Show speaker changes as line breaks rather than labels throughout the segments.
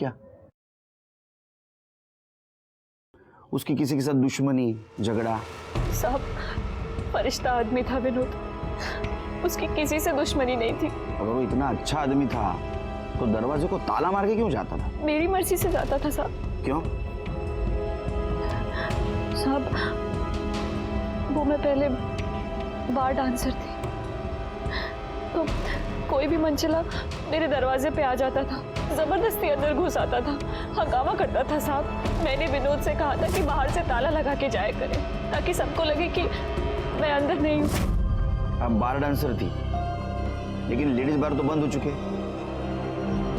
क्या? उसकी किसी के साथ दुश्मनी, झगड़ा?
साहब, फरिश्ता आदमी था विनोद, उसकी किसी से दुश्मनी नहीं थी।
अगर वो इतना अच्छा आदमी था तो दरवाजे को ताला मार के क्यों जाता था?
मेरी मर्जी से जाता था साहब।
क्यों?
साहब, वो मैं पहले बार डांसर थी, तो कोई भी मनचला मेरे दरवाजे पे आ जाता था, जबरदस्ती अंदर घुस आता था, हंगामा करता था साहब। मैंने विनोद से कहा था कि बाहर से ताला लगा के जाया करें ताकि सबको लगे कि मैं अंदर नहीं हूँ।
अब बार डांसर थी, लेकिन लेडीज बार तो बंद हो चुके।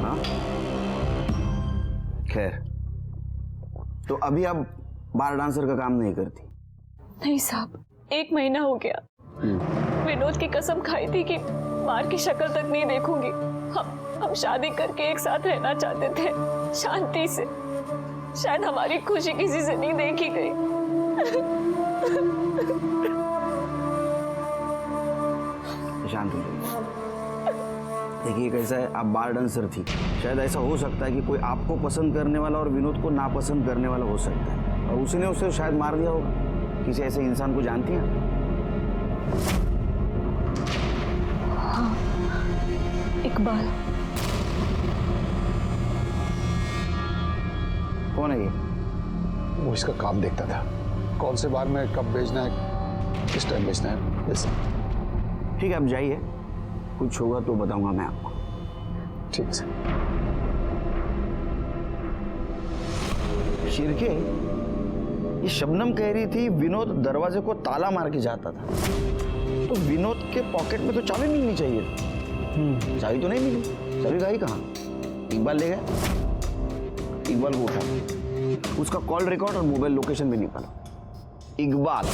हाँ, खैर, तो अभी आप बार डांसर का काम नहीं करती?
नहीं साहब, 1 महीना हो गया। विनोद की कसम खाई थी कि बार की शक्ल तक नहीं देखूंगी। हम शादी करके एक साथ रहना चाहते थे, शांति से। शायद हमारी खुशी किसी से नहीं देखी गई।
शांत हो जाइए। देखिए कैसा है, आप बार डांसर थी, शायद ऐसा हो सकता है कि कोई आपको पसंद करने वाला और विनोद को नापसंद करने वाला हो सकता है, और उसने उसे शायद मार दिया होगा। किसी ऐसे इंसान को जानती हैं?
हाँ, इकबाल।
कौन है ये?
वो इसका काम देखता था, कौन से बार में कब भेजना है, किस टाइम भेजना है, बस।
ठीक है, आप जाइए, कुछ होगा तो बताऊंगा मैं आपको।
ठीक है।
शिरके, ये शबनम कह रही थी विनोद दरवाजे को ताला मार के जाता था, तो विनोद के पॉकेट में तो चाबी मिलनी चाहिए थी। चाबी तो नहीं मिली। चाबी गई कहाँ? इकबाल ले गया। इकबाल को उठा, उसका कॉल रिकॉर्ड और मोबाइल लोकेशन भी निकाला। इकबाल,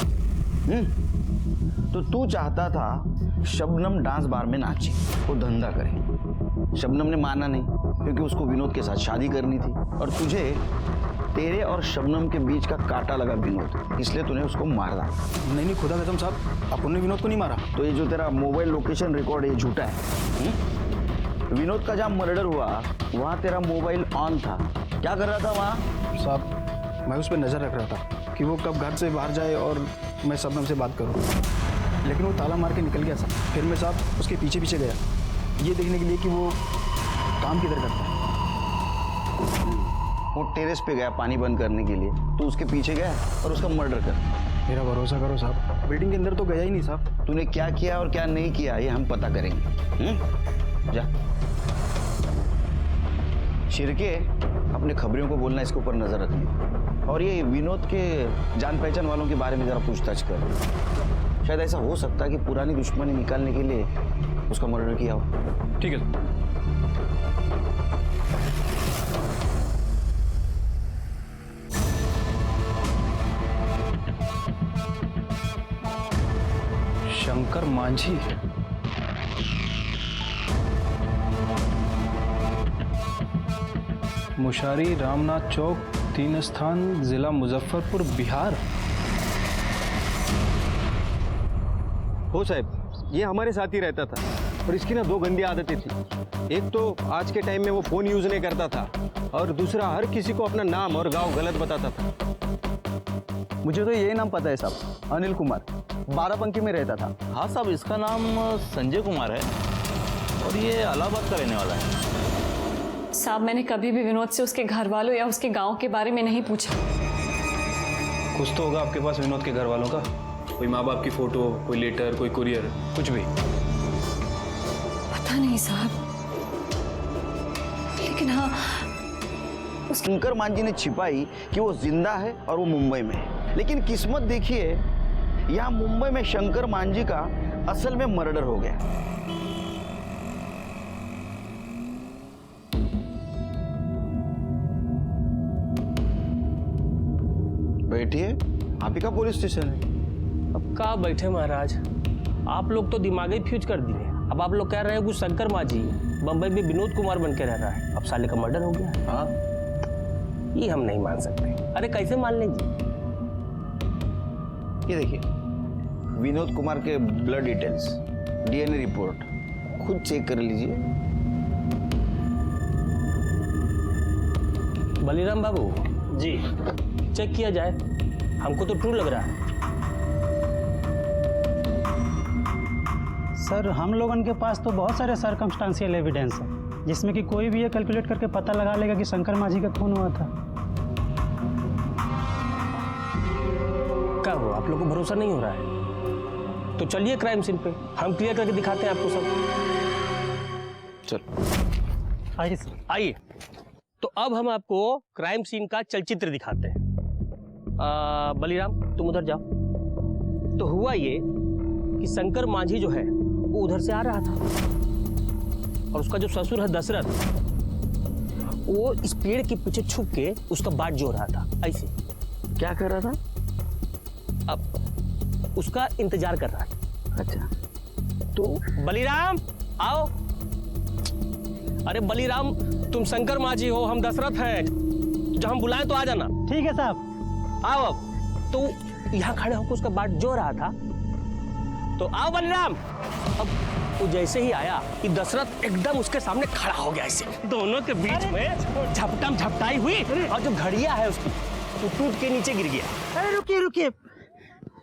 तो तू चाहता था शबनम डांस बार में नाचे, वो धंधा करे। शबनम ने माना नहीं, क्योंकि उसको विनोद के साथ शादी करनी थी, और तुझे तेरे और शबनम के बीच का कांटा लगा विनोद, इसलिए तूने उसको मारा।
नहीं नहीं, खुदा कसम साहब, अपन ने विनोद को नहीं मारा।
तो ये जो तेरा मोबाइल लोकेशन रिकॉर्ड है, ये झूठा है। विनोद का जहाँ मर्डर हुआ वहाँ तेरा मोबाइल ऑन था, क्या कर रहा था वहाँ?
साहब, मैं उस पर नज़र रख रहा था कि वो कब घर से बाहर जाए और मैं शबनम से बात करूं, लेकिन वो ताला मार के निकल गया साहब। फिर मैं साहब उसके पीछे पीछे गया, ये देखने के लिए कि वो काम किधर करता है।
वो टेरेस पे गया पानी बंद करने के लिए, तो उसके पीछे गया और उसका मर्डर कर।
मेरा भरोसा करो साहब, बिल्डिंग के अंदर तो गया ही नहीं साहब।
तूने क्या किया और क्या नहीं किया ये हम पता करेंगे। जा शिरके, अपने खबरियों को बोलना, इसके ऊपर नजर रखनी, और ये विनोद के जान पहचान वालों के बारे में जरा पूछताछ कर। शायद ऐसा हो सकता है कि पुरानी दुश्मनी निकालने के लिए उसका मर्डर किया हो।
ठीक है। शंकर मांझी, मुशारी रामनाथ चौक, 3 स्थान, जिला मुजफ्फरपुर, बिहार।
हो साहब, ये हमारे साथ ही रहता था, और इसकी ना 2 गंदी आदतें थी। एक तो आज के टाइम में वो फोन यूज नहीं करता था, और दूसरा हर किसी को अपना नाम और गांव गलत बताता था।
मुझे तो यही नाम पता है साहब, अनिल कुमार, बाराबंकी में रहता था।
हाँ साहब, इसका नाम संजय कुमार है और ये इलाहाबाद का रहने वाला है।
साहब, मैंने कभी भी विनोद से उसके घर वालों या उसके गांव के बारे में नहीं पूछा।
कुछ तो होगा आपके पास विनोद के घर वालों का, कोई माँ बाप की फोटो, कोई लेटर, कोई कुरियर, कुछ भी।
पता नहीं साहब, लेकिन हाँ,
शंकर मांझी ने छिपाई कि वो जिंदा है और वो मुंबई में है। लेकिन किस्मत देखिए, यहाँ मुंबई में शंकर मांझी का असल में मर्डर हो गया। बैठिए, आप ही का पुलिस स्टेशन है।
अब कहाँ बैठे महाराज, आप लोग तो दिमाग ही फ्यूज कर दिए। अब आप लोग कह रहे हैं कुछ शंकर मांझी बंबई में विनोद कुमार बन के रह रहा है, अब साले का मर्डर हो गया।
हाँ,
ये हम नहीं मान सकते। अरे कैसे मान लें जी?
ये देखिए, विनोद कुमार के ब्लड डिटेल्स, डीएनए रिपोर्ट खुद चेक कर लीजिए।
बलीराम बाबू जी, चेक किया जाए, हमको तो ट्रू लग रहा है।
सर हम लोगों के पास तो बहुत सारे सर्कमस्टांशियल एविडेंस है जिसमें कि कोई भी ये कैलकुलेट करके पता लगा लेगा कि शंकर माझी का खून हुआ था।
क्या हुआ, आप लोगों को भरोसा नहीं हो रहा है? तो चलिए क्राइम सीन पे, हम क्लियर करके दिखाते हैं आपको सब।
चल
आइए सर।
आइए, तो अब हम आपको क्राइम सीन का चलचित्र दिखाते हैं। बलीराम तुम उधर जाओ। तो हुआ ये कि शंकर माझी जो है वो उधर से आ रहा था और उसका जो ससुर है दशरथ, वो इस पेड़ के पीछे छुप के उसका बाट जो रहा था। ऐसे
क्या कर रहा था?
अब उसका इंतजार कर रहा था।
अच्छा,
तो बलीराम आओ। अरे बलीराम, तुम शंकर माझी हो, हम दशरथ हैं, जब हम बुलाएं तो आ जाना।
ठीक है साहब।
आओ। अब तो यहाँ खड़े होकर उसका बाट जो रहा था, तो आओ बलराम। अब वो जैसे ही आया कि दशरथ एकदम उसके सामने खड़ा हो गया, ऐसे दोनों के बीच में झपटम झपटाई हुई और जो घड़िया है उसकी वो टूट के नीचे गिर गया।
अरे रुकिए रुकिए,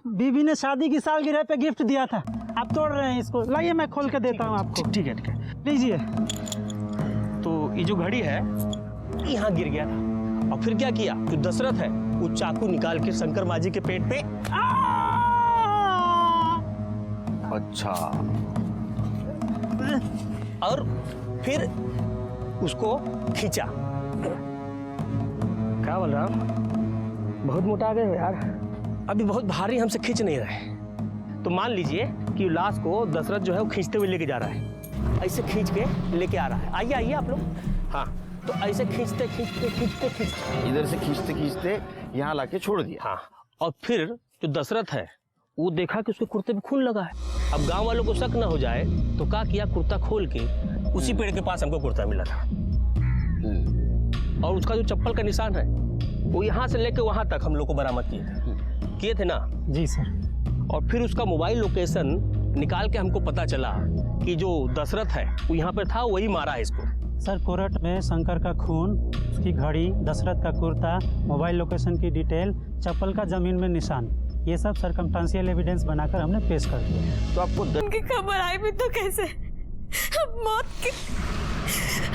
बीबी ने शादी की सालगिरह पे गिफ्ट दिया था, आप तोड़ रहे हैं इसको। लाइए मैं खोल के देता हूँ आपको।
ठीक है, ठीक है।
लीजिए।
तो ये जो घड़ी है यहाँ गिर गया था और फिर क्या किया, जो दशरथ है वो चाकू निकाल के शंकर माझी के पेट पे
अच्छा,
और फिर उसको खींचा। क्या बोल रहा, बहुत मोटा आ गए हो यार, अभी बहुत भारी हमसे खींच नहीं रहे। तो मान लीजिए कि लाश को दशरथ जो है वो खींचते हुए लेके जा रहा है, ऐसे खींच के लेके आ रहा है। आइए आइए आप लोग। हाँ, तो ऐसे खींचते खींचते खींचते खींचते
इधर से खींचते खींचते यहाँ लाके छोड़ दिया।
हाँ, और फिर जो दशरथ है वो देखा कि उसके कुर्ते में खून लगा है। अब गांव वालों को शक न हो जाए तो क्या किया, कुर्ता खोल के उसी पेड़ के पास हमको कुर्ता मिला था और उसका जो चप्पल का निशान है वो यहाँ से लेके वहां तक हम लोग को बरामद किए थे ना
जी सर।
और फिर उसका मोबाइल लोकेशन निकाल के हमको पता चला कि जो दशरथ है वो यहाँ पे था, वही मारा है इसको।
सर कोरट में शंकर का खून, उसकी घड़ी, दशरथ का कुर्ता, मोबाइल लोकेशन की डिटेल, चप्पल का जमीन में निशान, ये सब सर्कमस्टांशियल एविडेंस बनाकर हमने पेश कर दिया।
तो आपको
उनकी खबर आई भी तो कैसे, मौत की।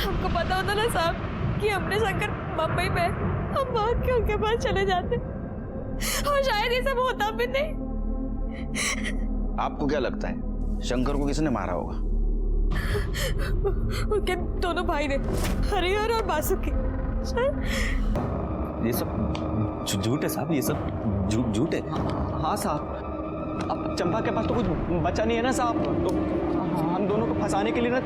हमको पता होता ना साहब कि हमने शंकर मुंबई में, हम भाग के उनके पास चले जाते और शायद ये सब होता भी नहीं।
आपको क्या लगता है शंकर को किसने मारा होगा?
उनके दोनों भाई ने, हरिहर और बासुकी।
ये सब झूठ है साहब, ये सब झूठ है। हाँ साहब, अब चंपा के पास तो कुछ बचा नहीं है ना साहब, तो हम दोनों को फंसाने के लिए ना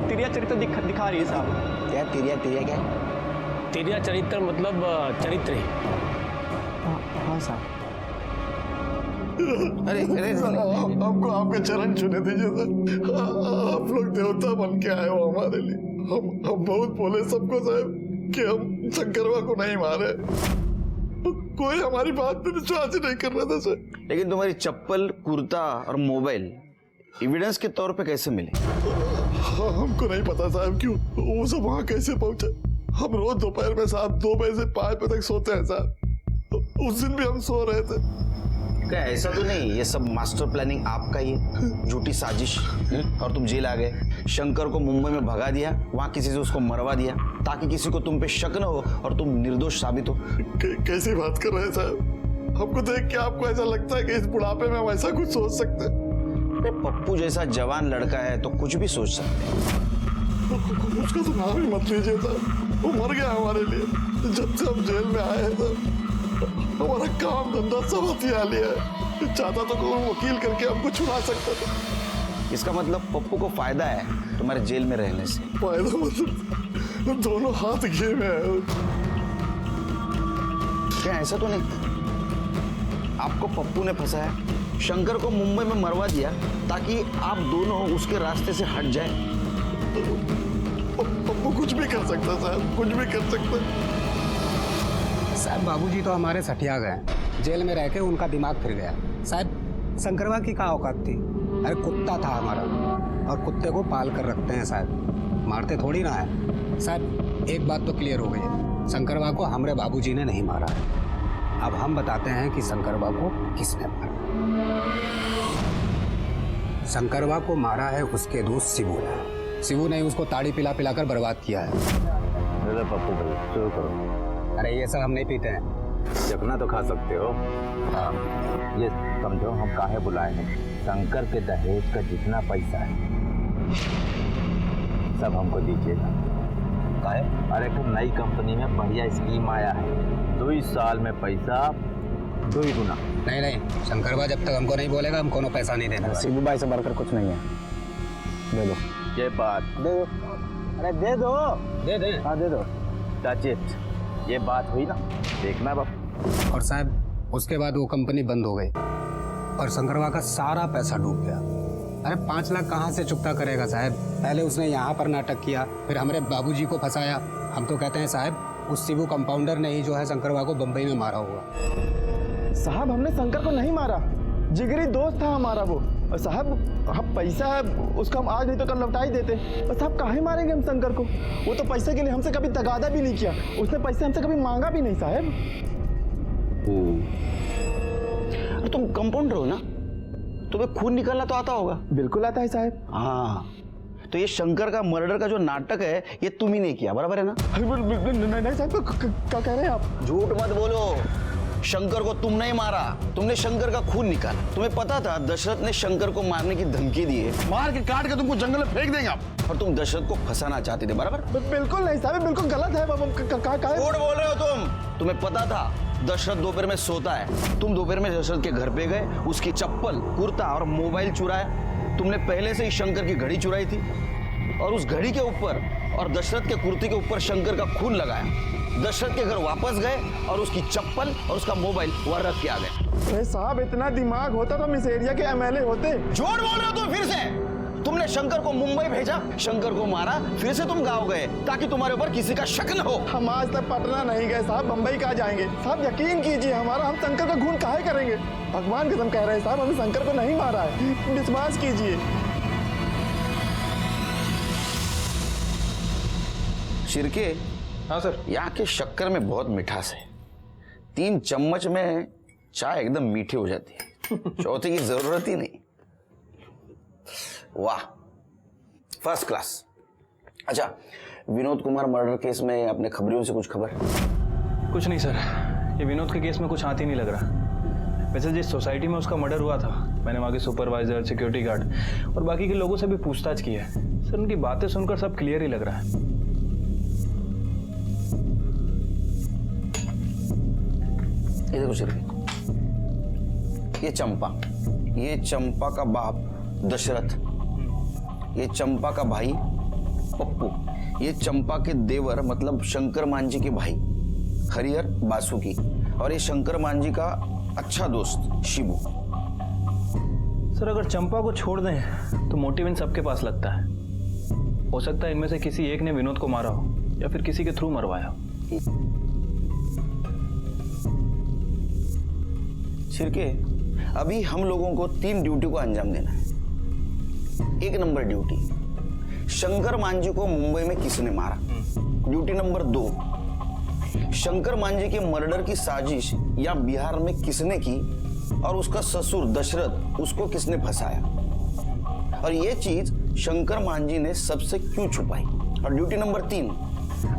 तिरिया चरित्र दिखा रही है साहब।
क्या तिरिया क्या?
तेरिया चरित्र मतलब चरित्र ही।
हाँ साहब।
अरे
हमको आपके चरण छूने दीजिए सर। आप लोग देवता बन के आए हो हमारे लिए। हम बहुत बोले सबको साहब कि हम शंकरवा को नहीं मारे, कोई हमारी बात पे विश्वास ही नहीं कर रहा था सर।
लेकिन तुम्हारी चप्पल, कुर्ता और मोबाइल एविडेंस के तौर पे कैसे मिले?
हमको नहीं पता साहब क्यों वो सब वहाँ कैसे पहुंचे। हम रोज दोपहर में साहब 2 बजे से 5 बजे तक सोते हैं साहब। उस दिन भी हम सो रहे थे।
क्या ऐसा तो नहीं ये सब मास्टर प्लानिंग आपका ही है, झूठी साजिश? और तुम जेल आ गए, शंकर को मुंबई में भगा दिया, वहाँ किसी से उसको मरवा दिया ताकि किसी को तुम पे शक न हो और तुम निर्दोष साबित हो।
कैसी बात कर रहे हैं साहब? हमको देख के आपको ऐसा लगता है कि इस बुढ़ापे में हम ऐसा कुछ सोच सकते हैं?
पप्पू जैसा जवान लड़का है तो कुछ भी सोच सकते हैं।
उसका तो नाम ही मत लीजिए साहब, वो मर गया हमारे लिए। जब से हम जेल में आए हैं साहब, हमारा काम धंधा सब हथिया लिया है। चाहता तो कोई वकील करके हमको छुड़ा सकता था।
इसका मतलब पप्पू को फायदा है तुम्हारे जेल में रहने से?
फायदा मतलब दोनों हाथ घे में है।
क्या ऐसा तो नहीं आपको पप्पू ने फंसाया, शंकर को मुंबई में मरवा दिया ताकि आप दोनों उसके रास्ते से हट जाए?
पप्पू कुछ भी कर सकता साहब, कुछ भी कर सकता।
साहब बाबूजी तो हमारे सठिया गए, जेल में रह के उनका दिमाग फिर गया। साहब शंकरवा की क्या औकात थी? अरे कुत्ता था हमारा, और कुत्ते को पाल कर रखते हैं साहब, मारते थोड़ी ना है। साहब एक बात तो क्लियर हो गई है, शंकरवा को हमारे बाबूजी ने नहीं मारा है। अब हम बताते हैं कि शंकरवा को किसने मारा। शंकरवा को मारा है उसके दोस्त शिबू ने। शिबू ने उसको ताड़ी पिला पिलाकर बर्बाद किया है।
पप्पू भाई शुरू करो।
अरे ये सब हम नहीं पीते हैं।
चखना तो खा सकते हो। हाँ, ये समझो हम काहे बुलाए हैं। शंकर के दहेज का जितना पैसा है सब हमको दीजिएगा। काहे? अरे एक नई कंपनी में बढ़िया स्कीम आया है, 2 साल में पैसा 2 गुना।
नहीं, शंकरवा जब तक हमको नहीं बोलेगा हम कोनो पैसा नहीं देना।
शिबू भाई से बढ़कर कुछ नहीं है। दे दो।
ये बात
दे दो। अरे दे दो।
दे दे।
हाँ दे दो।
चाचित, ये बात हुई ना, देखना बाप।
और साहब उसके बाद वो कंपनी बंद हो गई और शंकरवा का सारा पैसा डूब गया। अरे 5 लाख कहाँ से चुकता करेगा साहब? पहले उसने यहाँ पर नाटक किया, फिर हमारे बाबूजी को फंसाया। हम तो कहते हैं साहब उस शिबू कंपाउंडर ने ही जो है शंकरवा को बम्बई में मारा होगा।
साहब हमने शंकर को नहीं मारा, जिगरी दोस्त था हमारा वो। और साहब हम पैसा है उसका हम आज नहीं तो कल लौटा ही देते। और साहब काहे मारेंगे हम शंकर को? वो तो पैसे के लिए हमसे कभी तगादा भी नहीं किया, उसने पैसे हमसे कभी मांगा भी नहीं साहब।
अरे तुम कंपाउंडर हो ना, तुम्हें खून निकालना तो आता होगा।
बिल्कुल आता है साहब।
हाँ, तो ये शंकर का मर्डर का जो नाटक है ये तुम ही ने किया, बराबर है ना?
नहीं साहब, क्या कह रहे हैं आप?
झूठ मत बोलो। शंकर को तुमने ही मारा, तुमने शंकर का खून निकाला। तुम्हें पता था दशरथ ने शंकर को मारने की धमकी दी है, मार के काट के तुमको जंगल में फेंक देंगे आप। और तुम दशरथ को फंसाना चाहते थे, बराबर?
बिल्कुल नहीं साहब, बिल्कुल गलत है।
झूठ बोल रहे हो तुम। तुम्हें पता था दशरथ दोपहर में सोता है, तुम दोपहर में दशरथ के घर पे गए, उसकी चप्पल, कुर्ता और मोबाइल चुराया। तुमने पहले से ही शंकर की घड़ी चुराई थी और उस घड़ी के ऊपर और दशरथ के कुर्ते के ऊपर शंकर का खून लगाया। दशरथ के घर वापस गए और उसकी चप्पल और उसका मोबाइल वहां रख के आ गए।
अरे साहब इतना दिमाग होता तो इस एरिया के एमएलए होते।
झूठ बोल रहे हो तुम फिर से। तुमने शंकर को मुंबई भेजा, शंकर को मारा, फिर से तुम गांव गए ताकि तुम्हारे ऊपर किसी का शक न हो।
हम आज तक पटना नहीं गए साहब, बंबई कहाँ जाएंगे साहब? यकीन कीजिए हमारा, हम शंकर का खून काहे करेंगे? भगवान कसम कह रहे हैं साहब, हमने शंकर को नहीं मारा है, विश्वास कीजिए।
शिरके।
हाँ सर।
यहाँ के शक्कर में बहुत मिठास है, 3 चम्मच में चाय एकदम मीठी हो जाती है, चौथे की जरूरत ही नहीं। वाह, फर्स्ट क्लास। अच्छा, विनोद कुमार मर्डर केस में अपने खबरियों से कुछ खबर?
कुछ नहीं सर, ये विनोद के केस में कुछ हाथ ही नहीं लग रहा। वैसे जिस सोसाइटी में उसका मर्डर हुआ था, मैंने वहाँ के सुपरवाइजर, सिक्योरिटी गार्ड और बाकी के लोगों से भी पूछताछ की है सर। उनकी बातें सुनकर सब क्लियर ही लग रहा है।
ये देखो शिरके, ये चंपा का बाप दशरथ, ये चंपा का भाई पप्पू, ये चंपा के देवर मतलब शंकर मांझी के भाई हरिहर बासुकी, और ये शंकर मांझी का अच्छा दोस्त शिबू।
सर अगर चंपा को छोड़ दें तो मोटिव इन सबके पास लगता है। हो सकता है इनमें से किसी एक ने विनोद को मारा हो या फिर किसी के थ्रू मरवाया हो।
शिरके, अभी हम लोगों को 3 ड्यूटी को अंजाम देना है। 1 नंबर ड्यूटी, शंकर मांझी को मुंबई में किसने मारा। ड्यूटी नंबर 2, शंकर मांझी के मर्डर की साजिश या बिहार में किसने की और उसका ससुर दशरथ उसको किसने फंसाया, और ये चीज शंकर मांझी ने सबसे क्यों छुपाई। और ड्यूटी नंबर 3,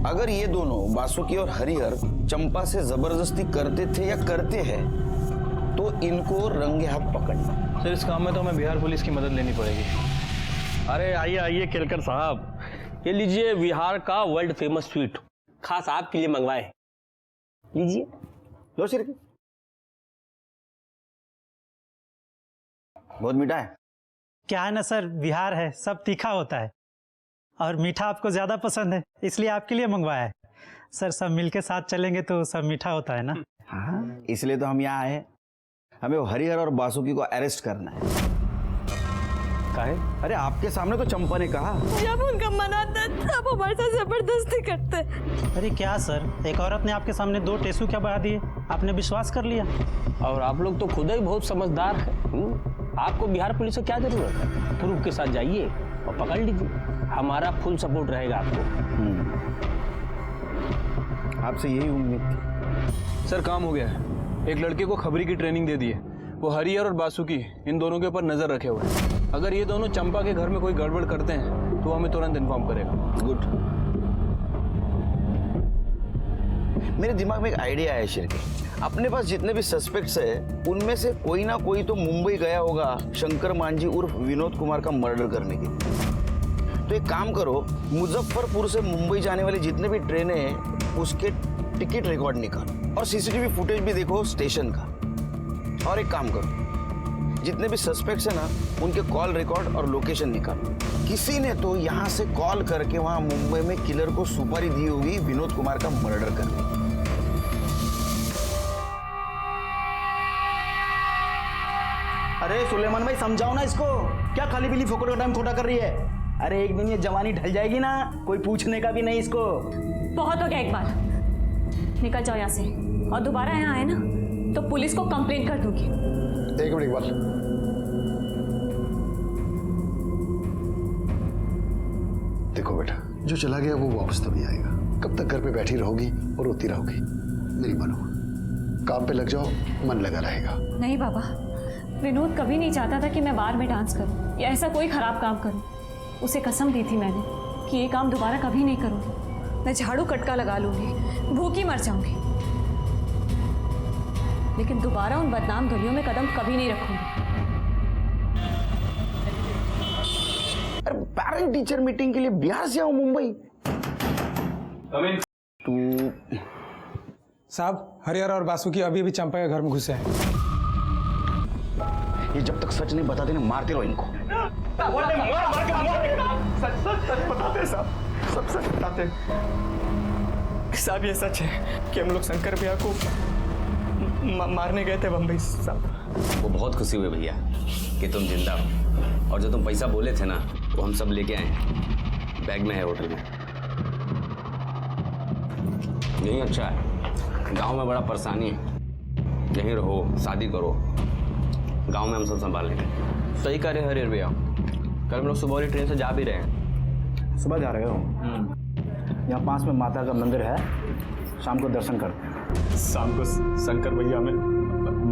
अगर ये दोनों बासुकी और हरिहर चंपा से जबरदस्ती करते थे या करते हैं तो इनको रंगे हाथ पकड़ना।
सर इस काम में तो हमें बिहार पुलिस की मदद लेनी पड़ेगी।
अरे आइए आइए केलकर साहब, ये लीजिए बिहार का वर्ल्ड फेमस स्वीट, खास आपके लिए मंगवाए। लीजिए।
लो शिरके, बहुत मीठा है।
क्या है ना सर, बिहार है, सब तीखा होता है और मीठा आपको ज़्यादा पसंद है, इसलिए आपके लिए मंगवाया है। सर सब मिलके साथ चलेंगे तो सब मीठा होता है ना।
हाँ, इसलिए तो हम यहाँ आए, हमें वो हरिहर और बासुकी को अरेस्ट करना है। काहे? अरे आपके सामने तो चंपा ने कहा,
जब उनका मन आता है तब हमारे साथ जबरदस्ती करते हैं।
अरे क्या सर, एक औरत ने आपके सामने 2 टेसू क्या बहा दिए, आपने विश्वास कर लिया।
और आप लोग तो खुद ही बहुत समझदार हैं। आपको बिहार पुलिस से क्या जरूरत है? प्रूफ के साथ जाइए और पकड़ लीजिए, हमारा फुल सपोर्ट रहेगा आपको।
आपसे यही उम्मीद थी।
सर काम हो गया है। एक लड़के को खबरी की ट्रेनिंग दे दी है। वो हरिहर और बासुकी इन दोनों के ऊपर नजर रखे हुए हैं। अगर ये दोनों चंपा के घर में कोई गड़बड़ करते हैं तो हमें तुरंत इन्फॉर्म करेगा।
गुड। मेरे दिमाग में एक आइडिया है शिरके। अपने पास जितने भी सस्पेक्ट्स है उनमें से कोई ना कोई तो मुंबई गया होगा शंकर मांझी उर्फ विनोद कुमार का मर्डर करने के लिए। तो एक काम करो, मुजफ्फरपुर से मुंबई जाने वाली जितने भी ट्रेनें हैं उसके टिकट रिकॉर्ड निकालो और सीसीटीवी फुटेज भी देखो स्टेशन का। और एक काम करो, जितने भी सस्पेक्ट्स हैं ना उनके कॉल रिकॉर्ड और लोकेशन निकालो। किसी ने तो यहाँ से कॉल करके वहां मुंबई में किलर को सुपारी दी होगी विनोद कुमार का मर्डर करने।
अरे सुलेमान भाई समझाओ ना इसको, क्या खाली बिली फोकट का टाइम थोड़ा कर रही है। अरे एक दिन ये जवानी ढल जाएगी ना, कोई पूछने का भी नहीं इसको।
बहुत हो गया, एक बार निकल जाओ यहाँ से और दोबारा यहाँ आए ना तो पुलिस को कंप्लेंट कर दूंगी।
एक मिनट इकबाल, देखो बेटा, जो चला गया वो वापस तभी आएगा। कब तक घर पे बैठी रहोगी और रोती रहोगी? मेरी मानो, काम पे लग जाओ, मन लगा रहेगा।
नहीं बाबा, विनोद कभी नहीं चाहता था कि मैं बार में डांस करूं या ऐसा कोई खराब काम करूं। उसे कसम दी थी मैंने कि ये काम दोबारा कभी नहीं करूंगी। मैं झाड़ू कटका लगा लूंगी, भूखी मर जाऊंगी, लेकिन दोबारा उन बदनाम गलियों में कदम कभी नहीं रखूंगी।
अरे पेरेंट टीचर मीटिंग के लिए बिहार से आओ मुंबई। तू
साहब, हरिहर और बासुकी अभी भी चंपा के घर में घुसे हैं।
ये जब तक सच नहीं बताते ना मारते रहो इनको।
सच बताते साहब, सब सच बताते साहब। ये सच है कि हम लोग शंकर भैया को मारने गए थे बम्बई साहब।
वो बहुत खुशी हुई भैया कि तुम जिंदा हो, और जो तुम पैसा बोले थे ना वो हम सब लेके आए, बैग में है होटल में। यही अच्छा है, गांव में बड़ा परेशानी है। यहीं रहो, शादी करो, गांव में हम सब संभाल लेंगे।
सही कह रहे हरिहर भैया, कल हम लोग सुबह वाली ट्रेन से जा भी रहे हैं।
सुबह जा रहे हो? यहाँ पास में माता का मंदिर है, शाम को दर्शन करते हैं।
शाम को शंकर भैया में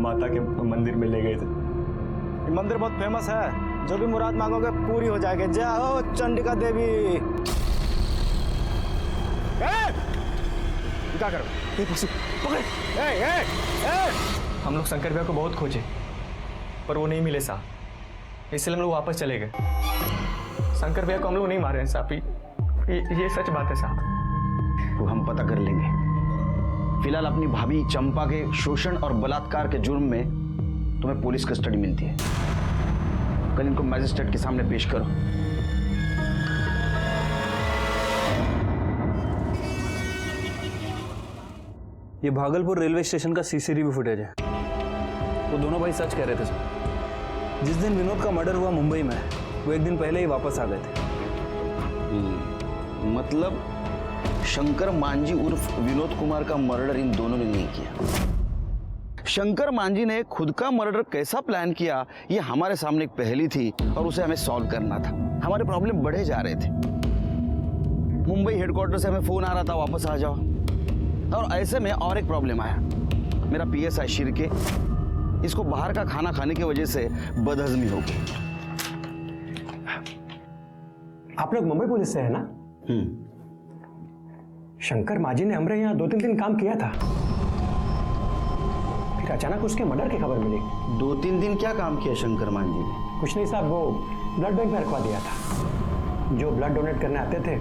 माता के मंदिर में ले गए थे।
ये मंदिर बहुत फेमस है, जो भी मुराद मांगोगे पूरी हो जाएगी। जय हो चंडिका देवी। क्या करो?
हम लोग शंकर भैया को बहुत खोजे पर वो नहीं मिले साहब, इसलिए हम लोग वापस चले गए। शंकर भैया को हम लोग नहीं मारे हैं साहब, ये सच बात है साहब।
तो हम पता कर लेंगे। फिलहाल अपनी भाभी चंपा के शोषण और बलात्कार के जुर्म में तुम्हें पुलिस कस्टडी मिलती है। कल इनको मैजिस्ट्रेट के सामने पेश करो।
ये भागलपुर रेलवे स्टेशन का सीसीटीवी फुटेज है। वो दोनों भाई सच कह रहे थे सर। जिस दिन विनोद का मर्डर हुआ मुंबई में, वो एक दिन पहले ही वापस आ गए थे।
मतलब शंकर मांझी उर्फ विनोद कुमार का मर्डर इन दोनों ने नहीं किया। शंकर मांझी ने खुद का मर्डर कैसा प्लान किया, ये हमारे सामने एक पहेली थी और उसे हमें सॉल्व करना था। हमारे प्रॉब्लम बढ़े जा रहे थे। मुंबई हेडक्वार्टर से हमें फोन आ रहा था वापस आ जाओ, और ऐसे में और एक प्रॉब्लम आया। मेरा पीएसआई शिरके, इसको बाहर का खाना खाने की वजह से बदहजमी हो गई।
आप लोग मुंबई पुलिस से है ना? शंकर मांझी ने हमारे यहाँ 2-3 दिन काम किया था, फिर अचानक उसके मर्डर की खबर मिली।
2-3 दिन क्या काम किया शंकर मांझी ने?
कुछ नहीं साहब, वो ब्लड बैंक में रखवा दिया था। जो ब्लड डोनेट करने आते थे,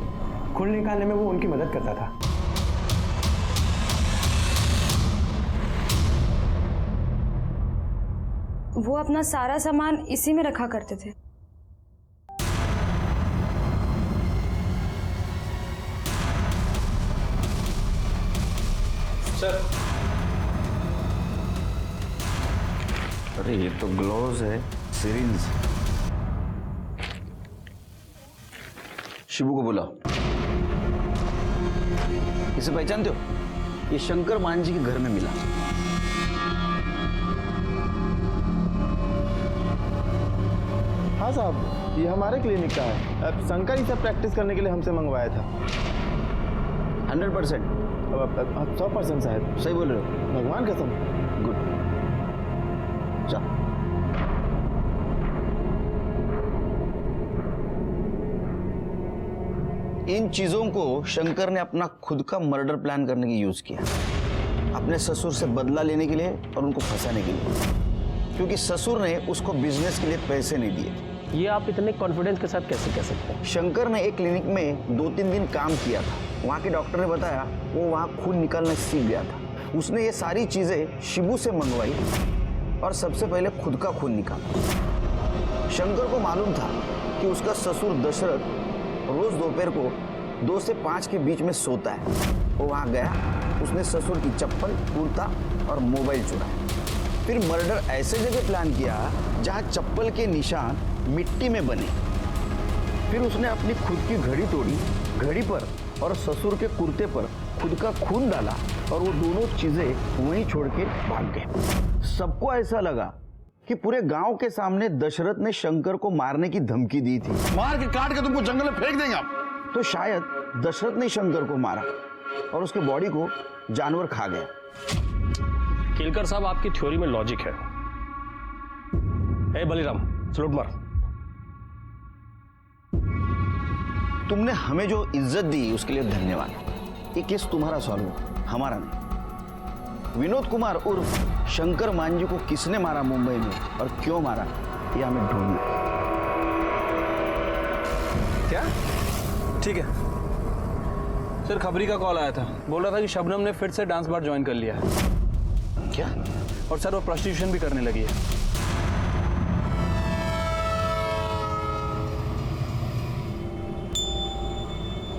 खून निकालने में वो उनकी मदद करता था।
वो अपना सारा सामान इसी में रखा करते थे।
सर,
अरे ये तो ग्लोव्स है, सिरिंज। शिबू को बुलाओ। इसे पहचानते हो? ये शंकर मांझी के घर में मिला।
हाँ साहब, ये हमारे क्लिनिक का है। अब शंकर ही सब प्रैक्टिस करने के लिए हमसे मंगवाया था।
100%।
100% साहब,
सही बोल रहे हो?
भगवान कसम।
गुड, जा। इन चीजों को शंकर ने अपना खुद का मर्डर प्लान करने की यूज किया, अपने ससुर से बदला लेने के लिए और उनको फंसाने के लिए, क्योंकि ससुर ने उसको बिजनेस के लिए पैसे नहीं दिए।
ये आप इतने कॉन्फिडेंस के साथ कैसे कह सकते हैं?
शंकर ने एक क्लिनिक में 2-3 दिन काम किया था। वहाँ के डॉक्टर ने बताया वो वहाँ खून निकालना सीख गया था। उसने ये सारी चीजें शिबू से मंगवाई और सबसे पहले खुद का खून निकाला। शंकर को मालूम था कि उसका ससुर दशरथ रोज दोपहर को 2 से 5 के बीच में सोता है। वो वहाँ गया, उसने ससुर की चप्पल, कुर्ता और मोबाइल चुराया। फिर मर्डर ऐसे जगह प्लान किया जहाँ चप्पल के निशान मिट्टी में बने। फिर उसने अपनी खुद की घड़ी तोड़ी, घड़ी पर और ससुर के कुर्ते पर खुद का खून डाला और वो दोनों चीजें वहीं छोड़ के भाग गए। सबको ऐसा लगा कि पूरे गांव के सामने दशरथ ने शंकर को मारने की धमकी दी थी।
मार के काट के तुमको जंगल में फेंक देंगे आप।
तो शायद दशरथ ने शंकर को मारा और उसके बॉडी को जानवर खा गया।
केलकर साहब, आपकी थ्योरी में लॉजिक है। हे बलिराम, सलूट मार।
तुमने हमें जो इज्जत दी उसके लिए धन्यवाद। ये केस तुम्हारा सॉल्व हुआ, हमारा नहीं। विनोद कुमार उर्फ शंकर मांझी को किसने मारा मुंबई में और क्यों मारा, ये हमें ढूंढना है।
क्या? ठीक है सर, खबरी का कॉल आया था, बोल रहा था कि शबनम ने फिर से डांस बार ज्वाइन कर लिया है।
क्या?
और सर वो प्रोस्टिट्यूशन भी करने लगी है।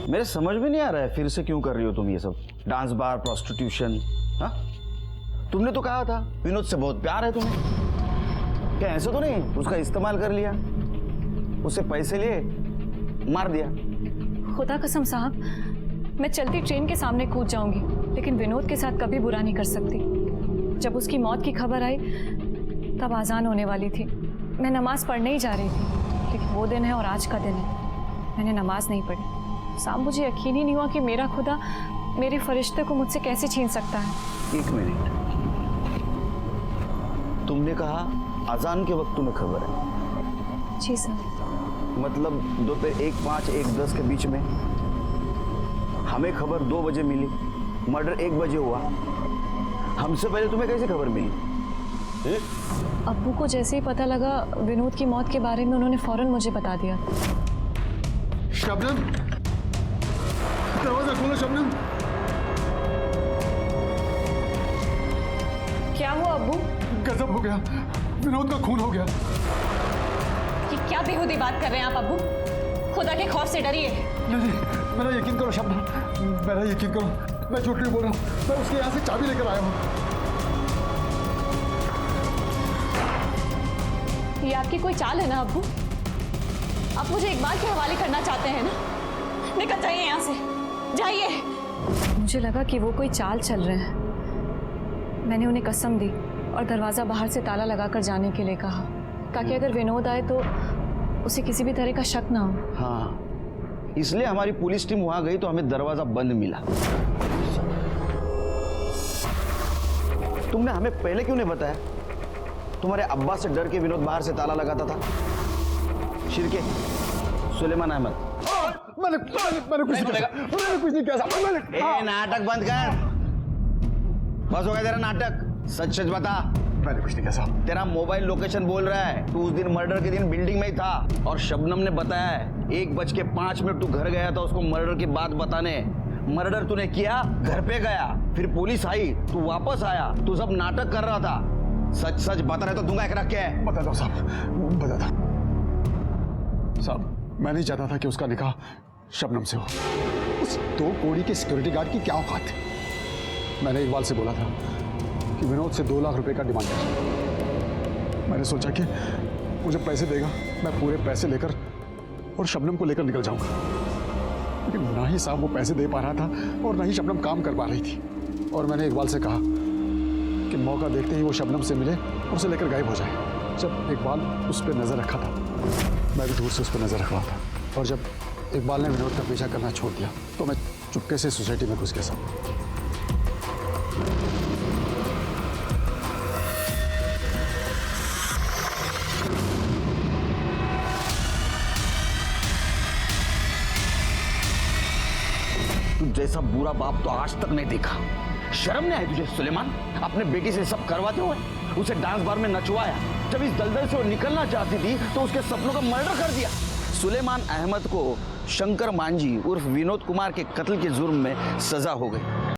मेरे समझ में नहीं आ रहा है फिर से क्यों कर रही हो तुम ये सब, डांस बार, प्रोस्टिट्यूशन। हाँ, तुमने तो कहा था विनोद से बहुत प्यार है तुम्हें। क्या ऐसा तो नहीं उसका इस्तेमाल कर लिया, उसे पैसे लिए मार दिया?
खुदा कसम साहब, मैं चलती ट्रेन के सामने कूद जाऊंगी, लेकिन विनोद के साथ कभी बुरा नहीं कर सकती। जब उसकी मौत की खबर आई तब आज़ान होने वाली थी। मैं नमाज पढ़ने ही जा रही थी, लेकिन वो दिन है और आज का दिन है, मैंने नमाज नहीं पढ़ी। साहब, मुझे यकीन ही नहीं हुआ कि मेरा खुदा मेरे फरिश्ते को मुझसे कैसे छीन सकता है।
1 मिनट, तुमने कहा अजान के वक्त तुम्हें खबर है?
जी सर।
मतलब दोपहर 1:05 1:10 के बीच में? हमें खबर 2 बजे मिली, मर्डर 1 बजे हुआ। हमसे पहले तुम्हें कैसे खबर मिली?
अब्बू को जैसे ही पता लगा विनोद की मौत के बारे में, उन्होंने फौरन मुझे बता दिया।
शबनम, दरवाजा खोलो शबनम।
क्या हुआ अब्बू?
गजब हो गया, विनोद का खून हो गया।
कि क्या बेहूदी बात कर रहे हैं आप अब्बू? खुदा के खौफ से डरिए।
नहीं, मेरा यकीन करो शबनम, मेरा यकीन करो, मैं झूठ नहीं बोल रहा हूँ। मैं उसके यहाँ से चाबी लेकर आया हूँ।
ये आपकी कोई चाल है ना अब्बू? आप मुझे इकबाल के हवाले करना चाहते हैं ना? निकल जाइए यहाँ से, जाइए। मुझे लगा कि वो कोई चाल चल रहे हैं। मैंने उन्हें कसम दी और दरवाज़ा बाहर से ताला लगाकर जाने के लिए कहा, ताकि अगर विनोद आए तो उसे किसी भी तरह का शक ना हो।
हाँ, इसलिए हमारी पुलिस टीम वहां गई तो हमें दरवाजा बंद मिला। तुमने हमें पहले क्यों नहीं बताया? तुम्हारे अब्बा से डर के विनोद बाहर से ताला लगाता था। शिरके, सुलेमान अहमद।
मैंने कुछ नहीं किया।
नाटक बंद कर, बस हो गया तेरा नाटक। सच सच बता।
मैंने कुछ नहीं किया साहब।
तेरा मोबाइल लोकेशन बोल रहा है तू उस दिन मर्डर के दिन बिल्डिंग में ही था, और शबनम ने बताया है 1:05 तू घर गया था उसको मर्डर की बात बताने। मर्डर तूने किया, घर पे गया, फिर पुलिस आई, तू वापस आया, तू सब नाटक कर रहा था। सच सच बता रहे तो दूंगा एक रख के।
बता दो साहब, बता दो साहब। मैं नहीं चाहता था कि उसका निकाह शबनम से हो। उस 2 कौड़ी के सिक्योरिटी गार्ड की क्या औकात थी। मैंने इकबाल से बोला था कि विनोद से 2 लाख रुपए का डिमांड है। मैंने सोचा कि मुझे पैसे देगा, मैं पूरे पैसे लेकर और शबनम को लेकर निकल जाऊंगा, लेकिन ना ही साहब वो पैसे दे पा रहा था और ना ही शबनम काम कर पा रही थी। और मैंने इकबाल से कहा कि मौका देखते ही वो शबनम से मिले और उसे लेकर गायब हो जाए। जब इकबाल उस पर नज़र रखा था, मैं भी दूर से उस पर नज़र रख रहा था, और जब इकबाल ने विनोद का पीछा करना छोड़ दिया तो मैं चुपके से सोसाइटी में घुस गया साहब।
जैसा बुरा बाप तो आज तक नहीं देखा। शर्म नहीं आई तुझे सुलेमान? अपने बेटी से सब करवाते हुए उसे डांस बार में नचवाया। जब इस दलदल से वो निकलना चाहती थी तो उसके सपनों का मर्डर कर दिया। सुलेमान अहमद को शंकर मांझी उर्फ विनोद कुमार के कत्ल के जुर्म में सजा हो गई।